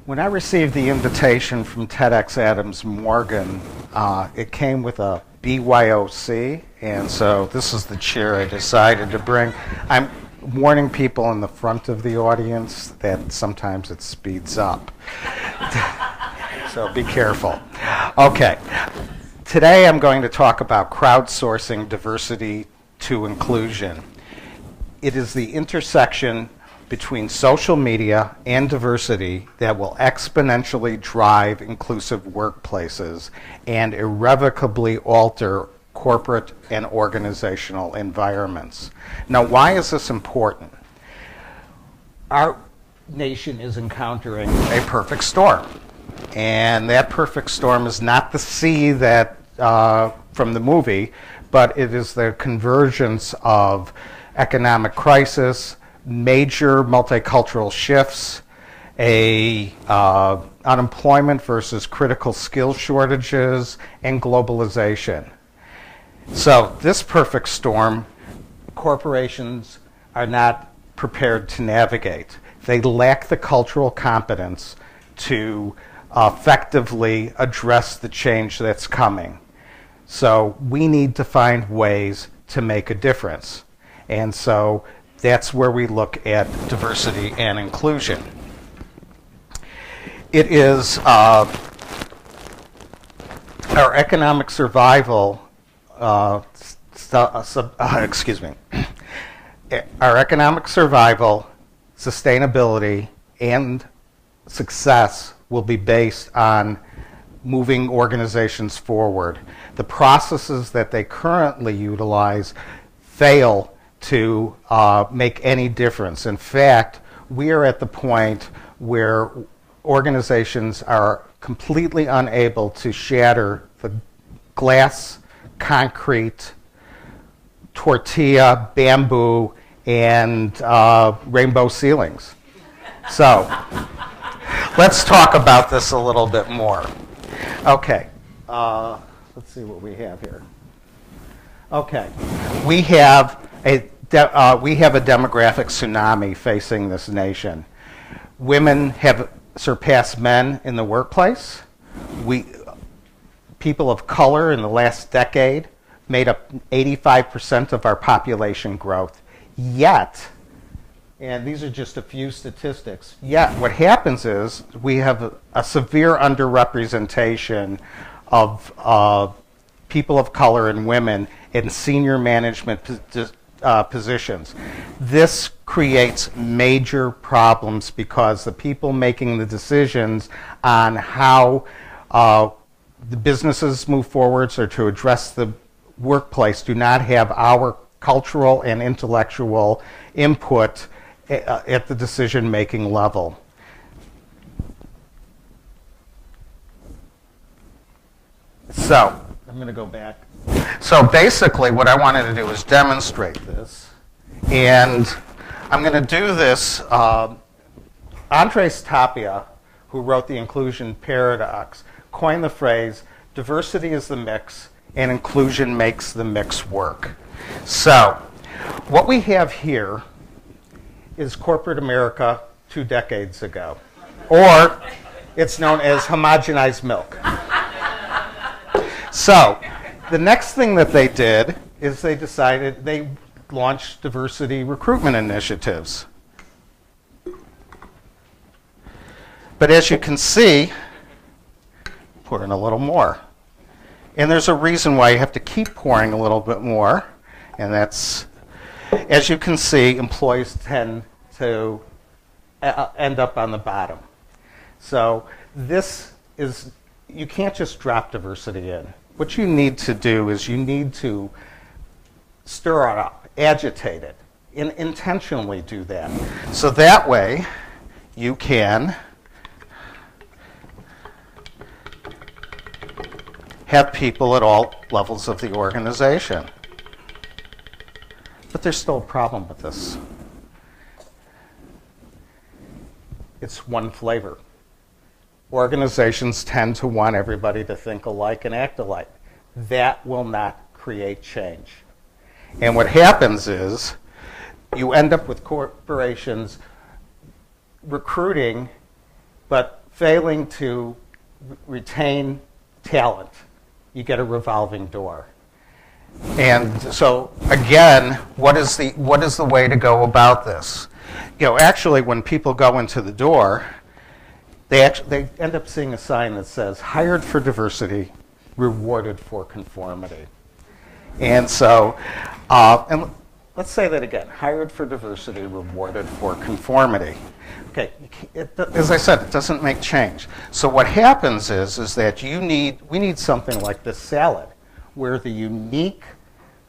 When I received the invitation from TEDx Adams Morgan, it came with a BYOC, and so this is the chair I decided to bring. I'm warning people in the front of the audience that sometimes it speeds up. So be careful. Okay. Today I'm going to talk about crowdsourcing diversity to inclusion. It is the intersection between social media and diversity that will exponentially drive inclusive workplaces and irrevocably alter corporate and organizational environments. Now, why is this important? Our nation is encountering a perfect storm. And that perfect storm is not the sea that from the movie, but it is the convergence of economic crisis, major multicultural shifts, unemployment versus critical skill shortages, and globalization. So this perfect storm, corporations are not prepared to navigate. They lack the cultural competence to effectively address the change that's coming. So we need to find ways to make a difference. And so that's where we look at diversity and inclusion. It is our economic survival, our economic survival, sustainability, and success will be based on moving organizations forward. The processes that they currently utilize fail to make any difference. In fact, we are at the point where organizations are completely unable to shatter the glass, concrete, tortilla, bamboo, and rainbow ceilings. So let's talk about this a little bit more. Okay, let's see what we have here. Okay, we have a demographic tsunami facing this nation. Women have surpassed men in the workplace. People of color in the last decade made up 85% of our population growth. Yet, and these are just a few statistics, yet what happens is we have a severe underrepresentation of people of color and women in senior management positions. This creates major problems because the people making the decisions on how the businesses move forwards or to address the workplace do not have our cultural and intellectual input at the decision-making level. So, I'm going to go back. So basically what I wanted to do is demonstrate this. And I'm going to do this. Andres Tapia, who wrote The Inclusion Paradox, coined the phrase, diversity is the mix and inclusion makes the mix work. So what we have here is corporate America 2 decades ago. Or it's known as homogenized milk. So the next thing that they did is they launched diversity recruitment initiatives. But as you can see, pour in a little more. And there's a reason why you have to keep pouring a little bit more. And that's, as you can see, employees tend to end up on the bottom. So this is, you can't just drop diversity in. What you need to do is you need to stir it up, agitate it, and intentionally do that. So that way you can have people at all levels of the organization. But there's still a problem with this. It's one flavor. Organizations tend to want everybody to think alike and act alike. That will not create change. And what happens is you end up with corporations recruiting but failing to retain talent, you get a revolving door. And so, again, what is the way to go about this? Actually, when people go into the door, they end up seeing a sign that says, hired for diversity, rewarded for conformity. And so, and let's say that again, hired for diversity, rewarded for conformity. Okay, as I said, it doesn't make change. So what happens is that we need something like this salad, where the unique,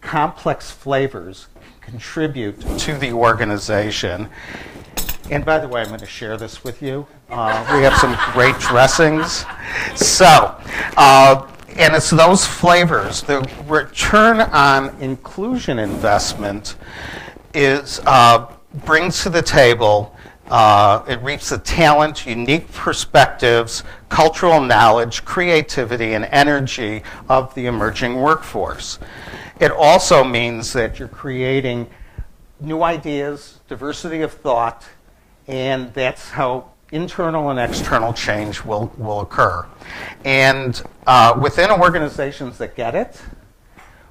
complex flavors contribute to the organization. And by the way, I'm going to share this with you. We have some great dressings. So, and it's those flavors. The return on inclusion investment brings to the table, it reaps the talent, unique perspectives, cultural knowledge, creativity, and energy of the emerging workforce. It also means that you're creating new ideas, diversity of thought, and that's how internal and external change will occur. And within organizations that get it,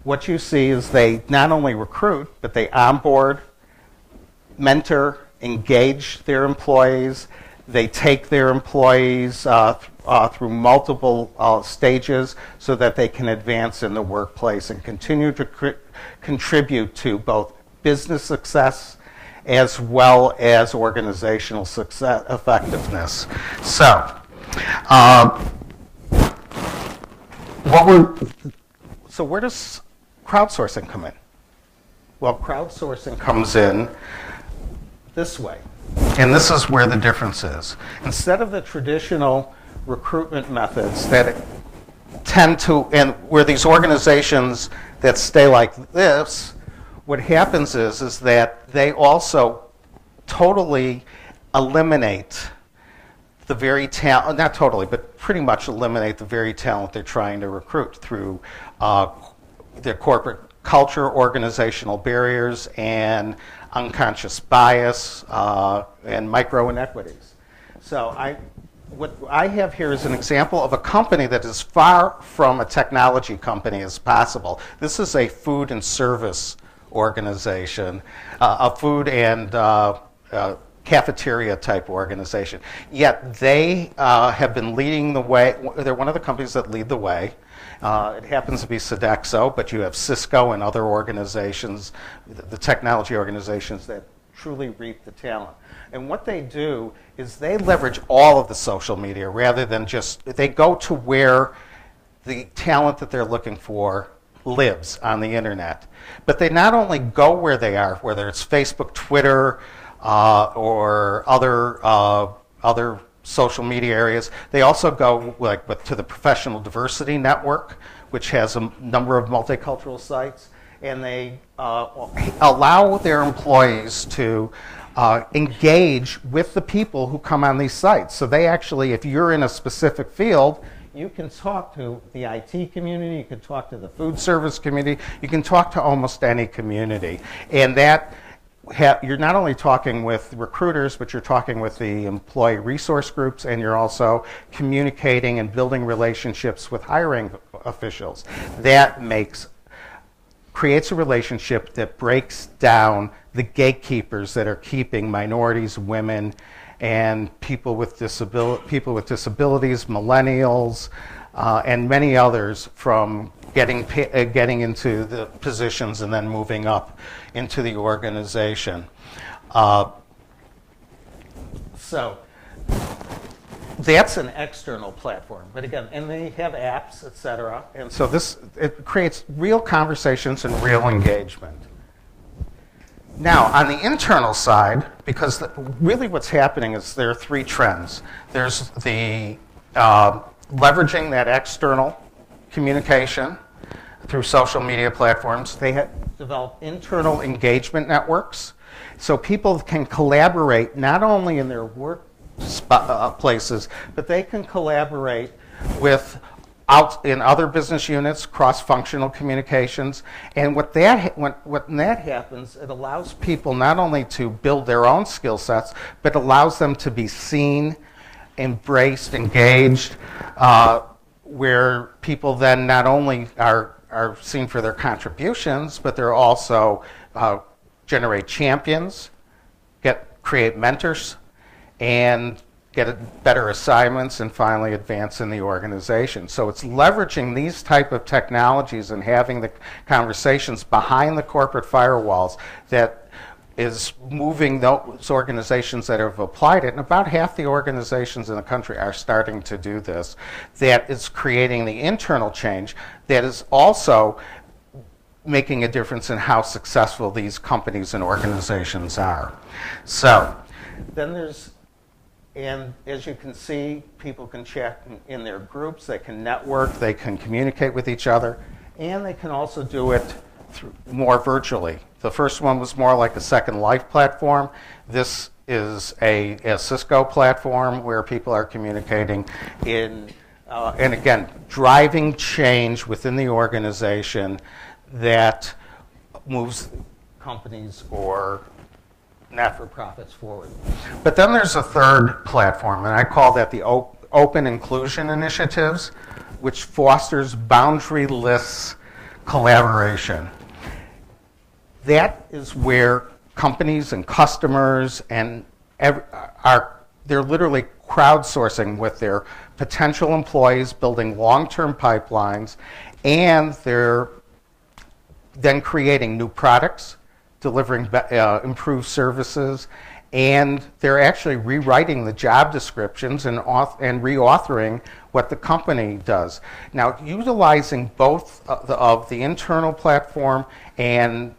what you see is they not only recruit, but they onboard, mentor, engage their employees. They take their employees through multiple stages so that they can advance in the workplace and continue to contribute to both business success as well as organizational success effectiveness. So, where does crowdsourcing come in? Well, crowdsourcing comes in this way, and this is where the difference is. Instead of the traditional recruitment methods that tend to, and where these organizations that stay like this, what happens is that they also totally eliminate the very talent, not totally, but pretty much eliminate the very talent they're trying to recruit through their corporate culture, organizational barriers, and unconscious bias, and micro inequities. So what I have here is an example of a company that is far from a technology company as possible. This is a food and service organization, a food and cafeteria type organization. Yet they have been leading the way. They're one of the companies that lead the way. It happens to be Sodexo, but you have Cisco and other organizations, the technology organizations that truly reap the talent. And what they do is they leverage all of the social media rather than just, they go to where the talent that they're looking for lives on the internet. But they not only go where they are, whether it's Facebook, Twitter, or other social media areas, they also go to the Professional Diversity Network, which has a number of multicultural sites, and they allow their employees to engage with the people who come on these sites. So they actually, if you're in a specific field, you can talk to the IT community, you can talk to the food service community, you can talk to almost any community. And that, you're not only talking with recruiters, but you're talking with the employee resource groups, and you're also communicating and building relationships with hiring officials. That creates a relationship that breaks down the gatekeepers that are keeping minorities, women, and people with disabilities, millennials, and many others from getting into the positions and then moving up into the organization. So that's an external platform, but again, and they have apps, etc. And so it creates real conversations and real engagement. Now, on the internal side, because really what's happening is there are three trends. There's the leveraging that external communication through social media platforms. They have developed internal engagement networks, so people can collaborate not only in their work places, but they can collaborate in other business units, cross-functional communications. And when that happens, it allows people not only to build their own skill sets, but allows them to be seen embraced, engaged, where people then not only are seen for their contributions, but they're also generate champions, create mentors, and get better assignments, and finally advance in the organization. So it's leveraging these type of technologies and having the conversations behind the corporate firewalls that is moving those organizations that have applied it, and about half the organizations in the country are starting to do this, that is creating the internal change that is also making a difference in how successful these companies and organizations are. So then there's, and as you can see, people can chat in their groups, they can network, they can communicate with each other, and they can also do it more virtually. The first one was more like a Second Life platform. This is a Cisco platform where people are communicating in, and again, driving change within the organization that moves companies or not-for-profits forward. But then there's a third platform, and I call that the Open Inclusion Initiatives, which fosters boundaryless collaboration. That is where companies and customers and they're literally crowdsourcing with their potential employees, building long-term pipelines, and they're then creating new products, delivering improved services, and they're actually rewriting the job descriptions and reauthoring what the company does. Now, utilizing both of the internal platform and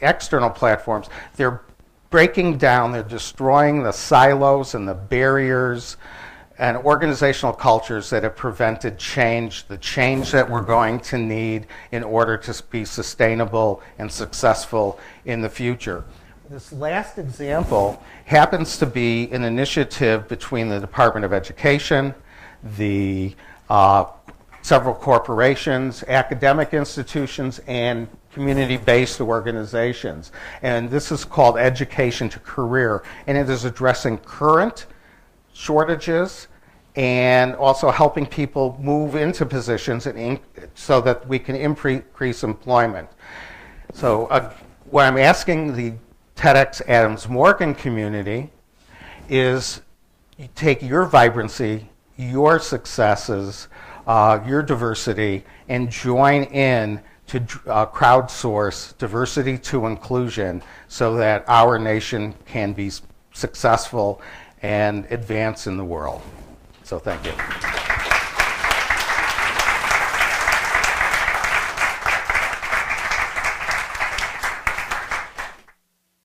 external platforms, they're breaking down, they're destroying the silos and the barriers and organizational cultures that have prevented change, the change that we're going to need in order to be sustainable and successful in the future. This last example happens to be an initiative between the Department of Education, the several corporations, academic institutions, and community-based organizations. And this is called Education to Career, and it is addressing current shortages and also helping people move into positions so that we can increase employment. So what I'm asking the TEDx Adams Morgan community is you take your vibrancy, your successes, your diversity, and join in to crowdsource diversity to inclusion so that our nation can be successful and advance in the world. So thank you.